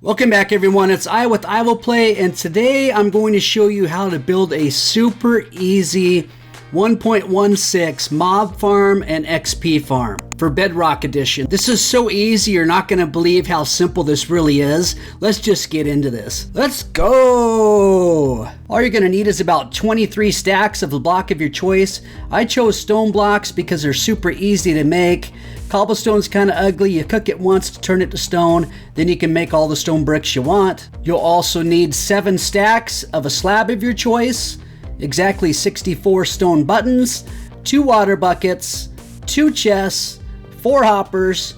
Welcome back everyone, it's I with EyeWillPlay, and today I'm going to show you how to build a super easy 1.16 mob farm and XP farm for Bedrock Edition. This is so easy, you're not going to believe how simple this really is. Let's just get into this. Let's go! All you're going to need is about 23 stacks of the block of your choice. I chose stone blocks because they're super easy to make. Cobblestone's kind of ugly. You cook it once to turn it to stone, then you can make all the stone bricks you want. You'll also need 7 stacks of a slab of your choice, exactly 64 stone buttons, 2 water buckets, 2 chests, 4 hoppers,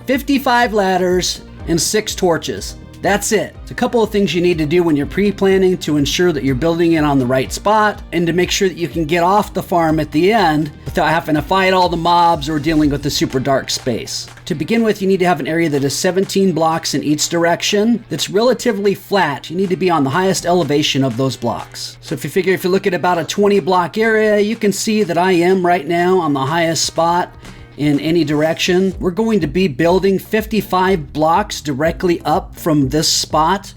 55 ladders, and 6 torches. That's it. It's a couple of things you need to do when you're pre-planning to ensure that you're building it on the right spot and to make sure that you can get off the farm at the end without having to fight all the mobs or dealing with the super dark space. To begin with, you need to have an area that is 17 blocks in each direction that's relatively flat. You need to be on the highest elevation of those blocks. So if you look at about a 20 block area, you can see that I am right now on the highest spot in any direction. We're going to be building 55 blocks directly up from this spot.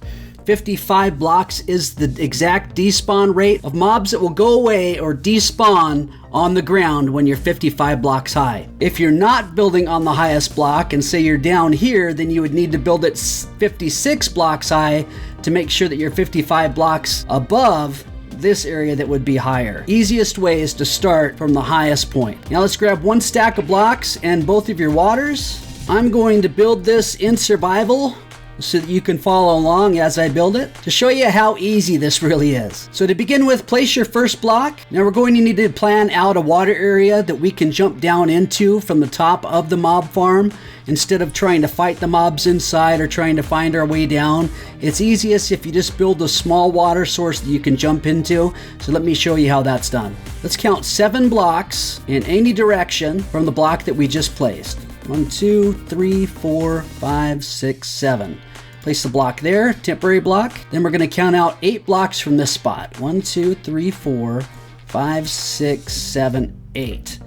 55 blocks is the exact despawn rate of mobs that will go away or despawn on the ground when you're 55 blocks high. If you're not building on the highest block and say you're down here, then you would need to build it 56 blocks high to make sure that you're 55 blocks above this area that would be higher. Easiest way is to start from the highest point. Now let's grab 1 stack of blocks and both of your waters. I'm going to build this in survival so that you can follow along as I build it to show you how easy this really is. So to begin with, place your first block. Now we're going to need to plan out a water area that we can jump down into from the top of the mob farm instead of trying to fight the mobs inside or trying to find our way down. It's easiest if you just build a small water source that you can jump into. So let me show you how that's done. Let's count 7 blocks in any direction from the block that we just placed. 1, 2, 3, 4, 5, 6, 7. Place the block there, temporary block. Then we're going to count out 8 blocks from this spot. 1, 2, 3, 4, 5, 6, 7, 8.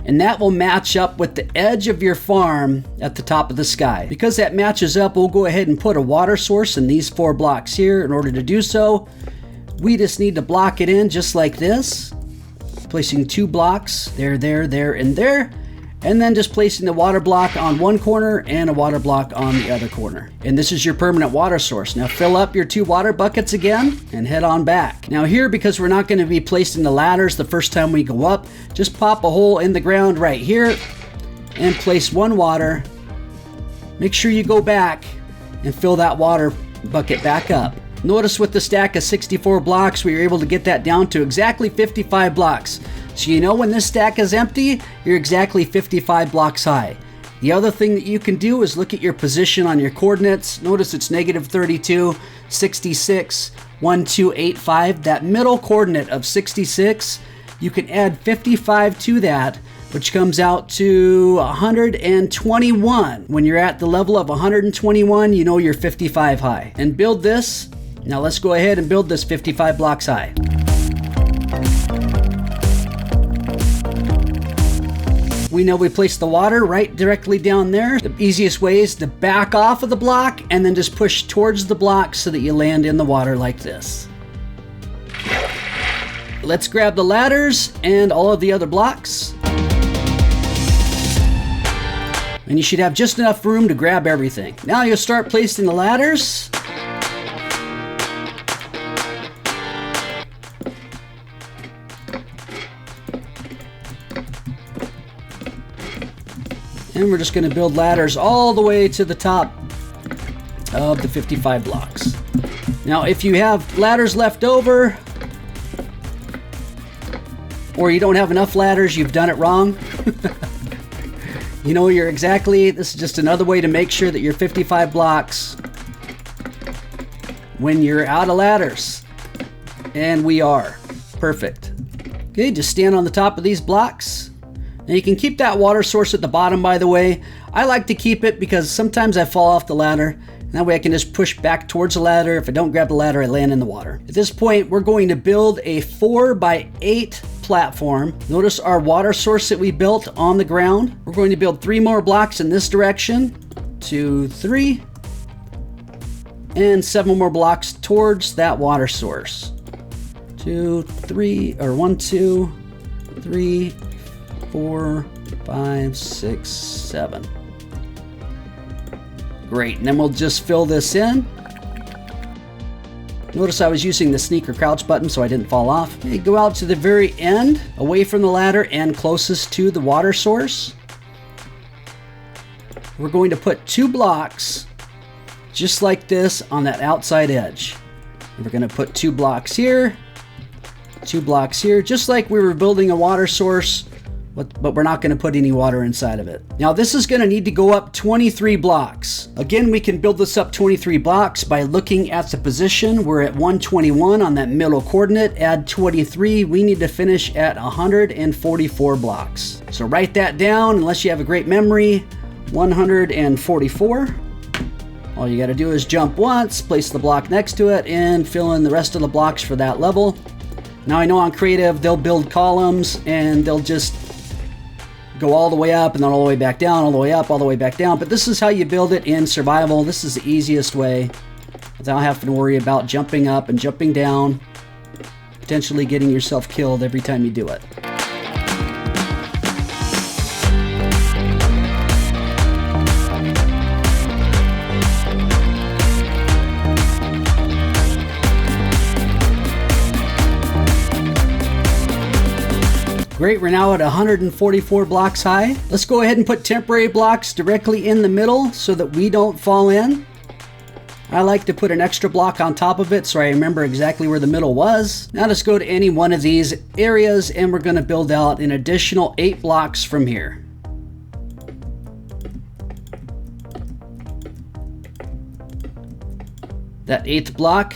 And that will match up with the edge of your farm at the top of the sky. Because that matches up, we'll go ahead and put a water source in these 4 blocks here. In order to do so, we just need to block it in just like this. Placing 2 blocks, there, and there. And then just placing the water block on one corner and a water block on the other corner. And this is your permanent water source. Now fill up your 2 water buckets again and head on back. Now here, because we're not going to be placing the ladders the first time we go up, just pop a hole in the ground right here and place 1 water. Make sure you go back and fill that water bucket back up. Notice with the stack of 64 blocks, we were able to get that down to exactly 55 blocks. So you know when this stack is empty, you're exactly 55 blocks high. The other thing that you can do is look at your position on your coordinates. Notice it's -32, 66, 1285. That middle coordinate of 66, you can add 55 to that, which comes out to 121. When you're at the level of 121, you know you're 55 high. And build this. Now let's go ahead and build this 55 blocks high. We know we place the water right directly down there. The easiest way is to back off of the block and then just push towards the block so that you land in the water like this. Let's grab the ladders and all of the other blocks. And you should have just enough room to grab everything. Now you'll start placing the ladders. And we're just going to build ladders all the way to the top of the 55 blocks. Now, if you have ladders left over, or you don't have enough ladders, you've done it wrong. You know, this is just another way to make sure that you're 55 blocks when you're out of ladders. And we are. Perfect. Okay, just stand on the top of these blocks. Now you can keep that water source at the bottom, by the way. I like to keep it because sometimes I fall off the ladder. And that way I can just push back towards the ladder. If I don't grab the ladder, I land in the water. At this point, we're going to build a 4x8 platform. Notice our water source that we built on the ground. We're going to build 3 more blocks in this direction. 2, 3. and 7 more blocks towards that water source. 2, 3, or 1, 2, 3, 4, 5, 6, 7. Great, and then we'll just fill this in. Notice I was using the sneak or crouch button so I didn't fall off. Okay, go out to the very end, away from the ladder and closest to the water source. We're going to put 2 blocks just like this on that outside edge. And we're going to put 2 blocks here, 2 blocks here, just like we were building a water source, but we're not going to put any water inside of it. Now this is going to need to go up 23 blocks. Again, we can build this up 23 blocks by looking at the position. We're at 121 on that middle coordinate. Add 23. We need to finish at 144 blocks. So write that down unless you have a great memory. 144. All you got to do is jump once, place the block next to it, and fill in the rest of the blocks for that level. Now I know on creative they'll build columns and they'll just go all the way up and then all the way back down, all the way up, all the way back down. But this is how you build it in survival. This is the easiest way without having to worry about jumping up and jumping down, potentially getting yourself killed every time you do it. Great, we're now at 144 blocks high. Let's go ahead and put temporary blocks directly in the middle so that we don't fall in. I like to put an extra block on top of it so I remember exactly where the middle was. Now let's go to any one of these areas and we're going to build out an additional 8 blocks from here. That 8th block,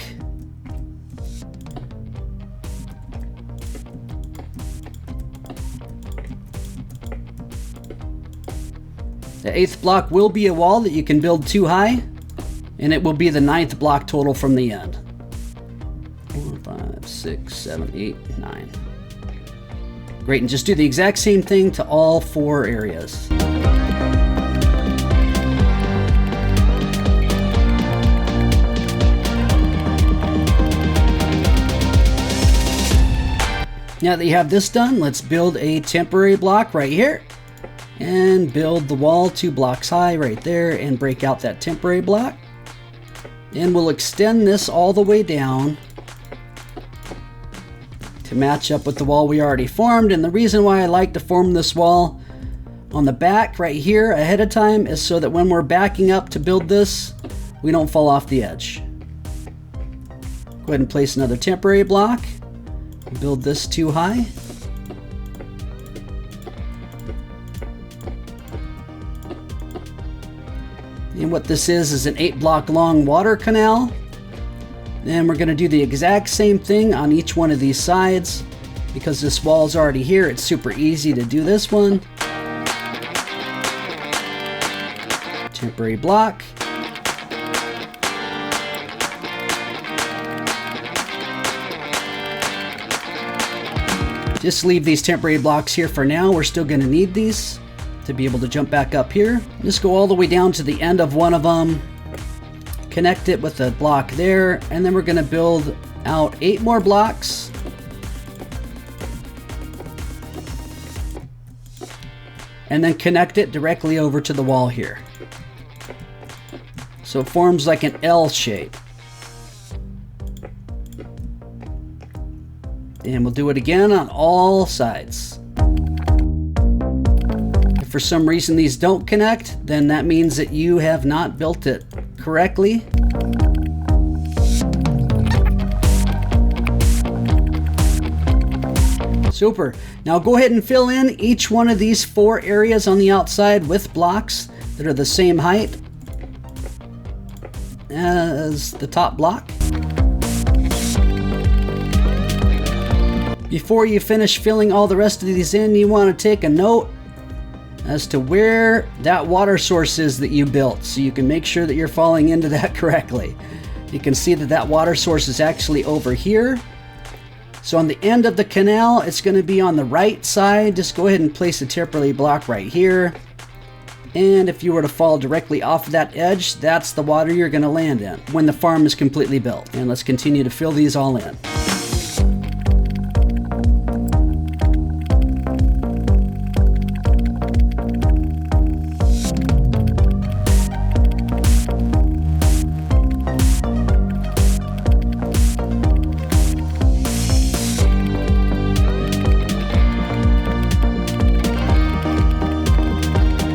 the 8th block will be a wall that you can build 2 high, and it will be the 9th block total from the end. 4, 5, 6, 7, 8, 9. Great, and just do the exact same thing to all 4 areas. Now that you have this done, let's build a temporary block right here. And build the wall 2 blocks high right there and break out that temporary block. And we'll extend this all the way down to match up with the wall we already formed. And the reason why I like to form this wall on the back right here ahead of time is so that when we're backing up to build this, we don't fall off the edge. Go ahead and place another temporary block. Build this 2 high. And what this is an 8 block long water canal. And we're going to do the exact same thing on each one of these sides. Because this wall is already here, it's super easy to do this one. Temporary block. Just leave these temporary blocks here for now. We're still going to need these to be able to jump back up here. Just go all the way down to the end of one of them, connect it with a block there, and then we're going to build out 8 more blocks. And then connect it directly over to the wall here. So it forms like an L shape. And we'll do it again on all sides. If for some reason these don't connect, then that means that you have not built it correctly. Super. Now go ahead and fill in each one of these 4 areas on the outside with blocks that are the same height as the top block. Before you finish filling all the rest of these in, you want to take a note as to where that water source is that you built, so you can make sure that you're falling into that correctly. You can see that that water source is actually over here. So on the end of the canal, it's going to be on the right side. Just go ahead and place a temporary block right here. And if you were to fall directly off of that edge, that's the water you're going to land in when the farm is completely built. And let's continue to fill these all in.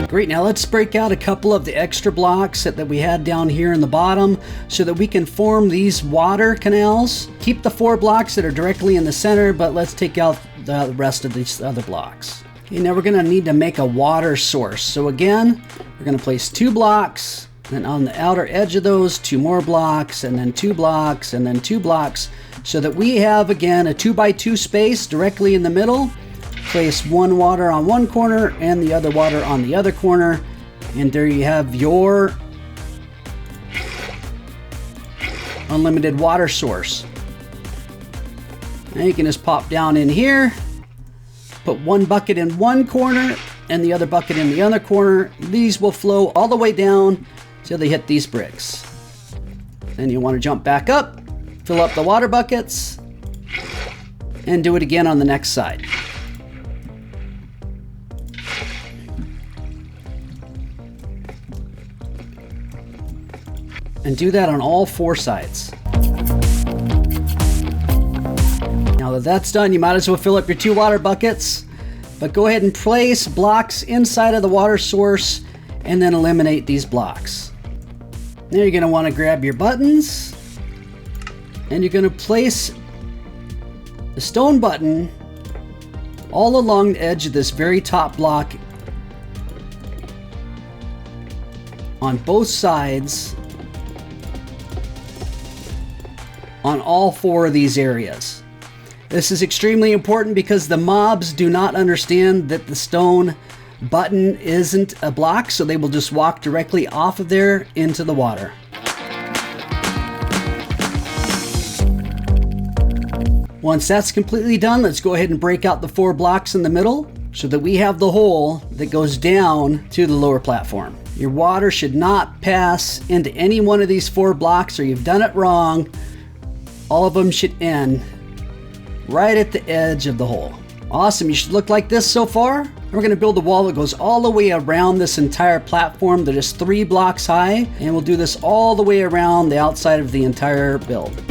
Great, now let's break out a couple of the extra blocks that we had down here in the bottom so that we can form these water canals. Keep the 4 blocks that are directly in the center, but let's take out the rest of these other blocks. Okay, now we're gonna need to make a water source. So again, we're gonna place 2 blocks, and on the outer edge of those, 2 more blocks, and then 2 blocks, and then 2 blocks, so that we have, again, a 2x2 space directly in the middle. Place 1 water on one corner and the other water on the other corner, and there you have your unlimited water source. Now you can just pop down in here, put 1 bucket in one corner and the other bucket in the other corner. These will flow all the way down till they hit these bricks. Then you want to jump back up, fill up the water buckets, and do it again on the next side. And do that on all 4 sides. Now that that's done, you might as well fill up your 2 water buckets, but go ahead and place blocks inside of the water source and then eliminate these blocks. Now you're going to want to grab your buttons and you're going to place the stone button all along the edge of this very top block on both sides on all 4 of these areas. This is extremely important because the mobs do not understand that the stone button isn't a block, so they will just walk directly off of there into the water. Once that's completely done, let's go ahead and break out the 4 blocks in the middle so that we have the hole that goes down to the lower platform. Your water should not pass into any one of these 4 blocks or you've done it wrong. All of them should end right at the edge of the hole. Awesome, you should look like this so far. We're going to build a wall that goes all the way around this entire platform that is 3 blocks high, and we'll do this all the way around the outside of the entire build.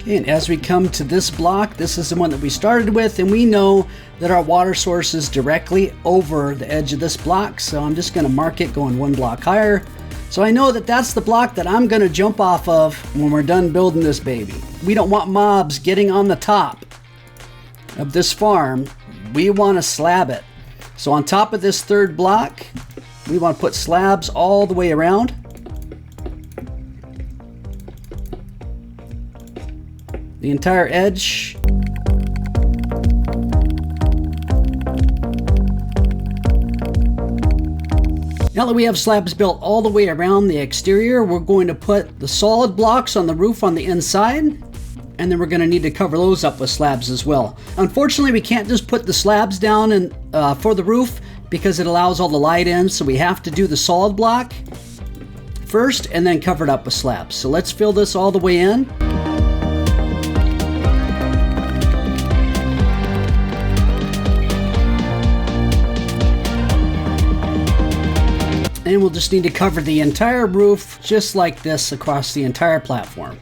And as we come to this block, this is the one that we started with, and we know that our water source is directly over the edge of this block, so I'm just going to mark it going 1 block higher. So I know that that's the block that I'm going to jump off of when we're done building this baby. We don't want mobs getting on the top of this farm. We want to slab it. So on top of this 3rd block, we want to put slabs all the way around. The entire edge. Now that we have slabs built all the way around the exterior, we're going to put the solid blocks on the roof on the inside, and then we're going to need to cover those up with slabs as well. Unfortunately, we can't just put the slabs down for the roof because it allows all the light in, so we have to do the solid block first and then cover it up with slabs. So let's fill this all the way in. And we'll just need to cover the entire roof just like this across the entire platform.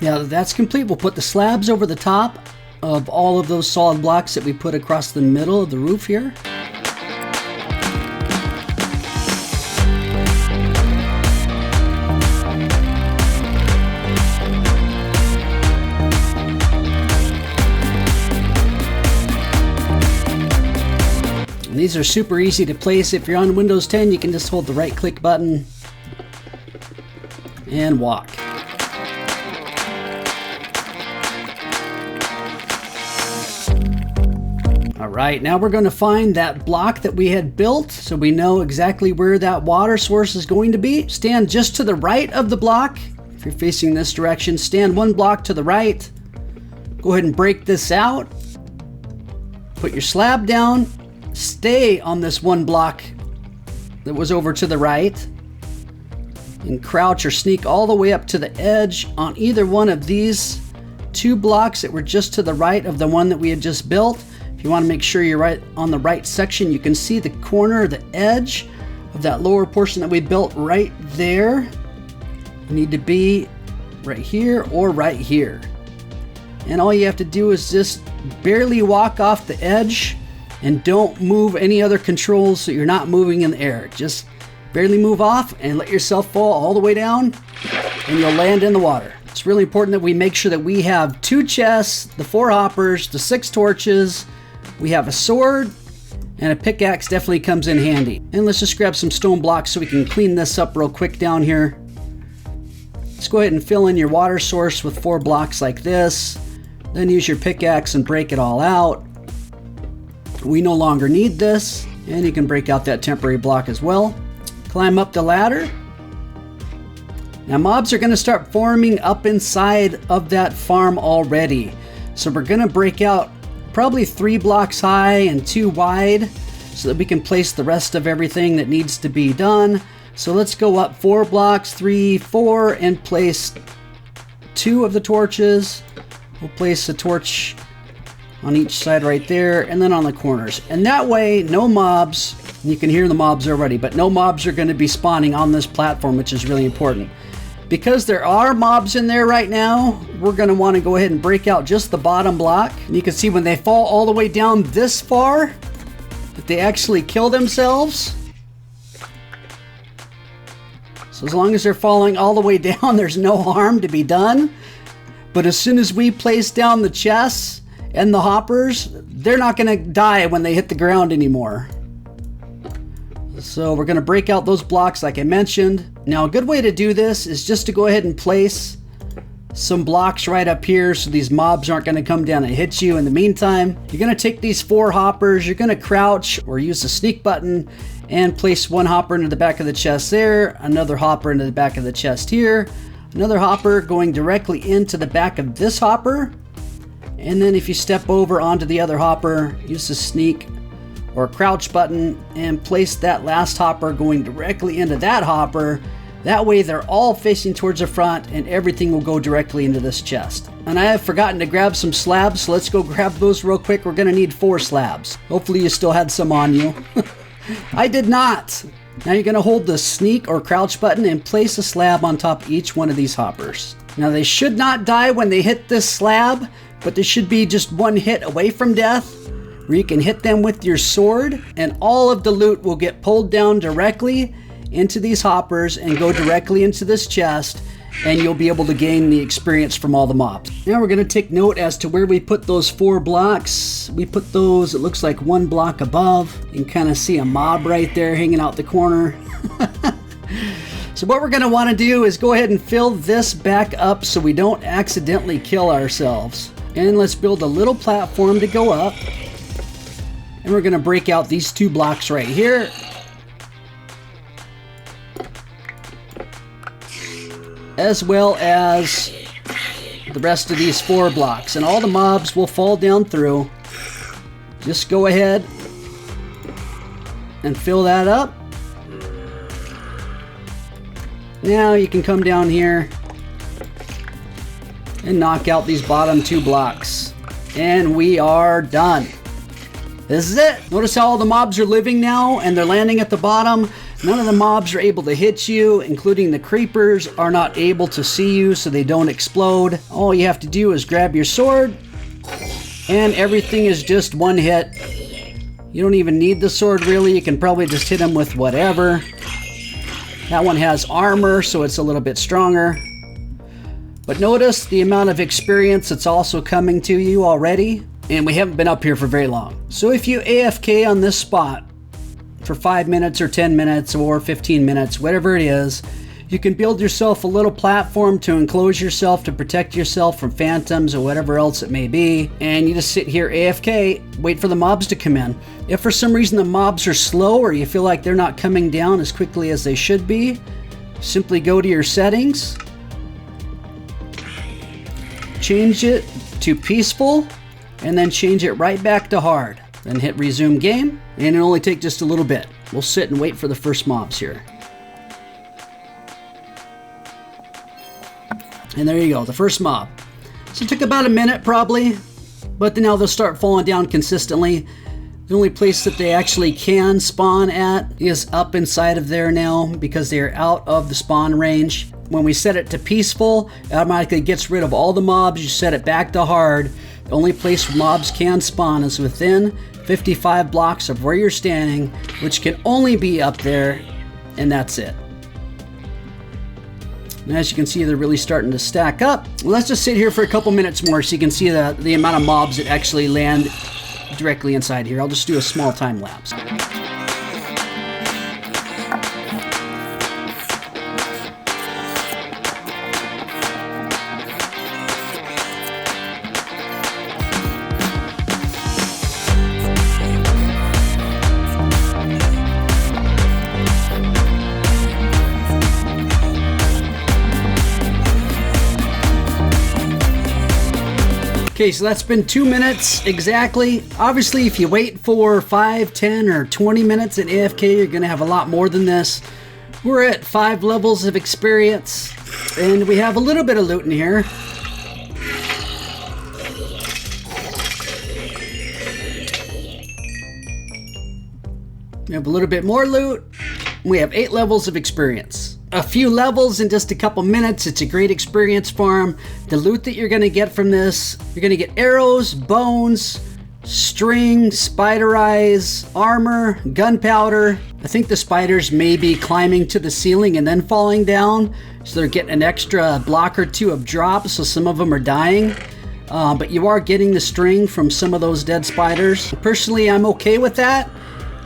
Now that that's complete, we'll put the slabs over the top of all of those solid blocks that we put across the middle of the roof here. And these are super easy to place. If you're on Windows 10, you can just hold the right click button and walk. Alright, now we're going to find that block that we had built so we know exactly where that water source is going to be. Stand just to the right of the block. If you're facing this direction, stand one block to the right. Go ahead and break this out. Put your slab down. Stay on this one block that was over to the right. And crouch or sneak all the way up to the edge on either one of these two blocks that were just to the right of the one that we had just built. If you want to make sure you're right on the right section, you can see the corner, the edge of that lower portion that we built right there. You need to be right here or right here. And all you have to do is just barely walk off the edge and don't move any other controls so you're not moving in the air. Just barely move off and let yourself fall all the way down and you'll land in the water. It's really important that we make sure that we have 2 chests, the 4 hoppers, the 6 torches, we have a sword, and a pickaxe definitely comes in handy. And let's just grab some stone blocks so we can clean this up real quick down here. Let's go ahead and fill in your water source with 4 blocks like this. Then use your pickaxe and break it all out. We no longer need this, and you can break out that temporary block as well. Climb up the ladder. Now mobs are going to start forming up inside of that farm already. So we're going to break out probably 3 blocks high and 2 wide so that we can place the rest of everything that needs to be done. So let's go up 4 blocks, 3, 4, and place 2 of the torches. We'll place a torch on each side right there and then on the corners. And that way, no mobs, you can hear the mobs already, but no mobs are going to be spawning on this platform, which is really important. Because there are mobs in there right now, we're going to want to go ahead and break out just the bottom block. And you can see when they fall all the way down this far, that they actually kill themselves. So as long as they're falling all the way down, there's no harm to be done. But as soon as we place down the chests and the hoppers, they're not going to die when they hit the ground anymore. So we're going to break out those blocks like I mentioned. Now a good way to do this is just to go ahead and place some blocks right up here so these mobs aren't going to come down and hit you in the meantime. You're going to take these 4 hoppers, you're going to crouch or use the sneak button and place 1 hopper into the back of the chest there, another hopper into the back of the chest here, another hopper going directly into the back of this hopper. And then if you step over onto the other hopper, use the sneak or crouch button and place that last hopper going directly into that hopper. That way they're all facing towards the front and everything will go directly into this chest. And I have forgotten to grab some slabs, so let's go grab those real quick. We're gonna need 4 slabs. Hopefully you still had some on you. I did not. Now you're gonna hold the sneak or crouch button and place a slab on top of each one of these hoppers. Now they should not die when they hit this slab, but they should be just 1 hit away from death, where you can hit them with your sword and all of the loot will get pulled down directly into these hoppers and go directly into this chest, and you'll be able to gain the experience from all the mobs. Now we're going to take note as to where we put those 4 blocks. We put those, it looks like 1 block above. You can kind of see a mob right there hanging out the corner. So what we're going to want to do is go ahead and fill this back up so we don't accidentally kill ourselves. And let's build a little platform to go up. And we're going to break out these 2 blocks right here. As well as the rest of these 4 blocks. And all the mobs will fall down through. Just go ahead and fill that up. Now you can come down here and knock out these bottom 2 blocks. And we are done. This is it. Notice how all the mobs are living now and they're landing at the bottom. None of the mobs are able to hit you, including the creepers are not able to see you so they don't explode. All you have to do is grab your sword and everything is just one hit. You don't even need the sword really. You can probably just hit them with whatever. That one has armor, so it's a little bit stronger. But notice the amount of experience that's also coming to you already. And we haven't been up here for very long. So if you AFK on this spot for 5 minutes or 10 minutes or 15 minutes, whatever it is, you can build yourself a little platform to enclose yourself to protect yourself from phantoms or whatever else it may be. And you just sit here AFK, wait for the mobs to come in. If for some reason the mobs are slow or you feel like they're not coming down as quickly as they should be, simply go to your settings, change it to peaceful, and then change it right back to hard. Then hit resume game, and it'll only take just a little bit. We'll sit and wait for the first mobs here. And there you go, the first mob. So it took about a minute probably, but then now they'll start falling down consistently. The only place that they actually can spawn at is up inside of there now because they are out of the spawn range. When we set it to peaceful, it automatically gets rid of all the mobs. You set it back to hard. The only place mobs can spawn is within 55 blocks of where you're standing, which can only be up there, and that's it. And as you can see, they're really starting to stack up. Well, let's just sit here for a couple minutes more so you can see the amount of mobs that actually land directly inside here. I'll just do a small time lapse. Okay, so that's been 2 minutes exactly. Obviously, if you wait for 5, 10, or 20 minutes at AFK, you're gonna have a lot more than this. We're at 5 levels of experience, and we have a little bit of loot in here. We have a little bit more loot. We have 8 levels of experience. A few levels in just a couple minutes. It's a great experience farm. The loot that you're going to get from this, you're going to get arrows, bones, string, spider eyes, armor, gunpowder. I think the spiders may be climbing to the ceiling and then falling down, so they're getting an extra block or 2 of drops, so some of them are dying. But you are getting the string from some of those dead spiders. Personally, I'm okay with that.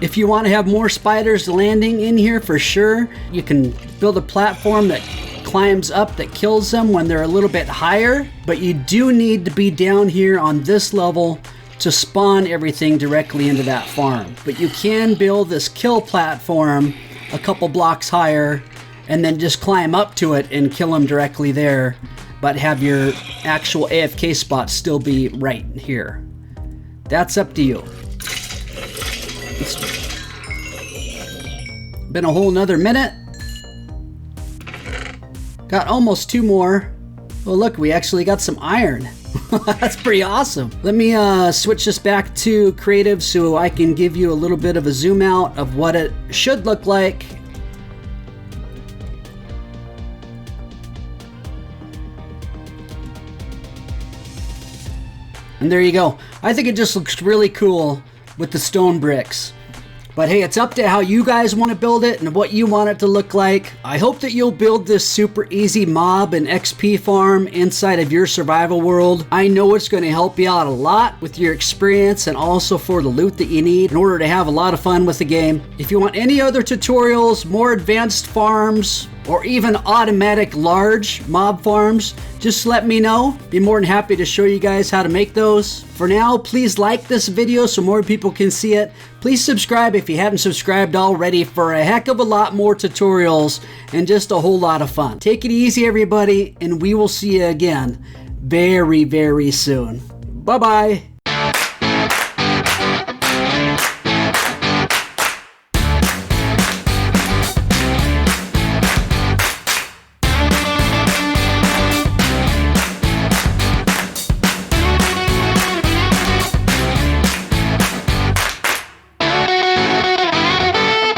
If you want to have more spiders landing in here, for sure, you can build a platform that climbs up that kills them when they're a little bit higher, but you do need to be down here on this level to spawn everything directly into that farm. But you can build this kill platform a couple blocks higher and then just climb up to it and kill them directly there, but have your actual AFK spot still be right here. That's up to you. It's been a whole nother minute. Got almost 2 more. Oh look, we actually got some iron. That's pretty awesome. Let me switch this back to creative so I can give you a little bit of a zoom out of what it should look like. And there you go. I think it just looks really cool with the stone bricks. But hey, it's up to how you guys want to build it and what you want it to look like. I hope that you'll build this super easy mob and XP farm inside of your survival world. I know it's going to help you out a lot with your experience and also for the loot that you need in order to have a lot of fun with the game. If you want any other tutorials, more advanced farms, or even automatic large mob farms, just let me know. Be more than happy to show you guys how to make those. For now, please like this video so more people can see it. Please subscribe if you haven't subscribed already for a heck of a lot more tutorials and just a whole lot of fun. Take it easy, everybody, and we will see you again very, very soon. Bye-bye.